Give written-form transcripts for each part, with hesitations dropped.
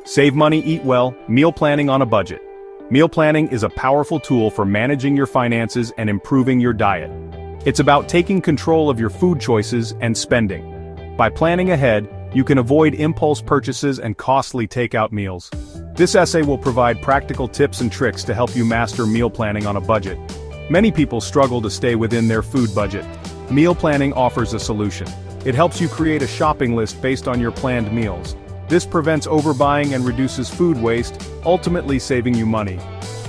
Save money, eat well, meal planning on a budget. Meal planning is a powerful tool for managing your finances and improving your diet. It's about taking control of your food choices and spending. By planning ahead, you can avoid impulse purchases and costly takeout meals. This essay will provide practical tips and tricks to help you master meal planning on a budget. Many people struggle to stay within their food budget. Meal planning offers a solution. It helps you create a shopping list based on your planned meals. This prevents overbuying and reduces food waste, ultimately saving you money.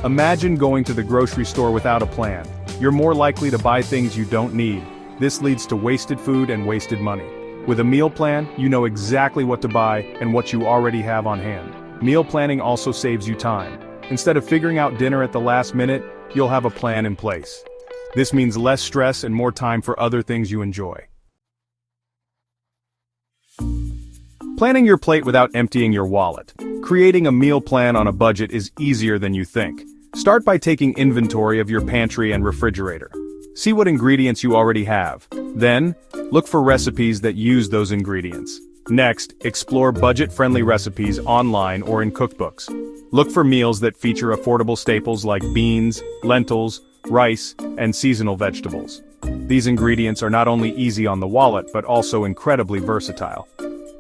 Imagine going to the grocery store without a plan. You're more likely to buy things you don't need. This leads to wasted food and wasted money. With a meal plan, you know exactly what to buy and what you already have on hand. Meal planning also saves you time. Instead of figuring out dinner at the last minute, you'll have a plan in place. This means less stress and more time for other things you enjoy. Planning your plate without emptying your wallet. Creating a meal plan on a budget is easier than you think. Start by taking inventory of your pantry and refrigerator. See what ingredients you already have. Then, look for recipes that use those ingredients. Next, explore budget-friendly recipes online or in cookbooks. Look for meals that feature affordable staples like beans, lentils, rice, and seasonal vegetables. These ingredients are not only easy on the wallet but also incredibly versatile.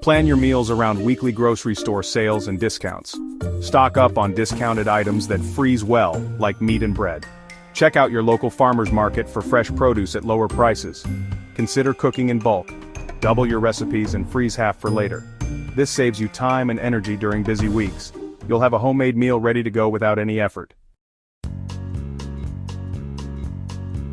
Plan your meals around weekly grocery store sales and discounts. Stock up on discounted items that freeze well, like meat and bread. Check out your local farmer's market for fresh produce at lower prices. Consider cooking in bulk. Double your recipes and freeze half for later. This saves you time and energy during busy weeks. You'll have a homemade meal ready to go without any effort.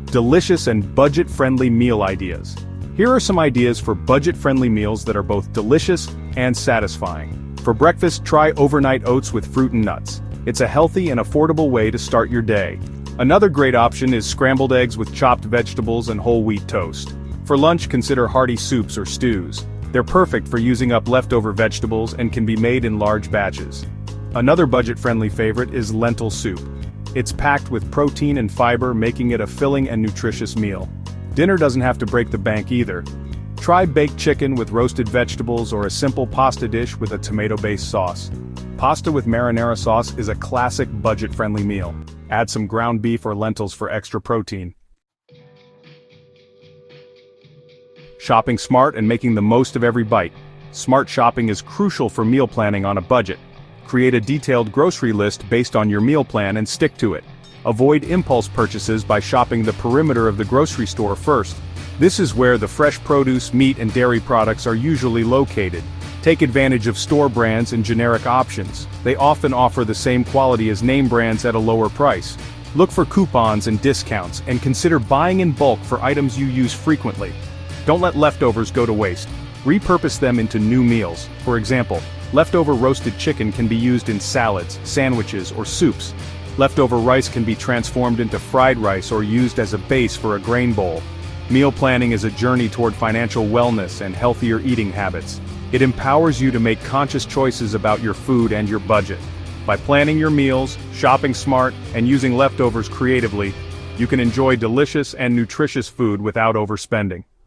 Delicious and budget-friendly meal ideas. Here are some ideas for budget-friendly meals that are both delicious and satisfying. For breakfast, try overnight oats with fruit and nuts. It's a healthy and affordable way to start your day. Another great option is scrambled eggs with chopped vegetables and whole wheat toast. For lunch, consider hearty soups or stews. They're perfect for using up leftover vegetables and can be made in large batches. Another budget-friendly favorite is lentil soup. It's packed with protein and fiber, making it a filling and nutritious meal. Dinner doesn't have to break the bank either. Try baked chicken with roasted vegetables or a simple pasta dish with a tomato-based sauce. Pasta with marinara sauce is a classic budget-friendly meal. Add some ground beef or lentils for extra protein. Shopping smart and making the most of every bite. Smart shopping is crucial for meal planning on a budget. Create a detailed grocery list based on your meal plan and stick to it. Avoid impulse purchases by shopping the perimeter of the grocery store first. This is where the fresh produce, meat, and dairy products are usually located. Take advantage of store brands and generic options. They often offer the same quality as name brands at a lower price. Look for coupons and discounts, and consider buying in bulk for items you use frequently. Don't let leftovers go to waste. Repurpose them into new meals. For example, leftover roasted chicken can be used in salads, sandwiches, or soups. Leftover rice can be transformed into fried rice or used as a base for a grain bowl. Meal planning is a journey toward financial wellness and healthier eating habits. It empowers you to make conscious choices about your food and your budget. By planning your meals, shopping smart, and using leftovers creatively, you can enjoy delicious and nutritious food without overspending.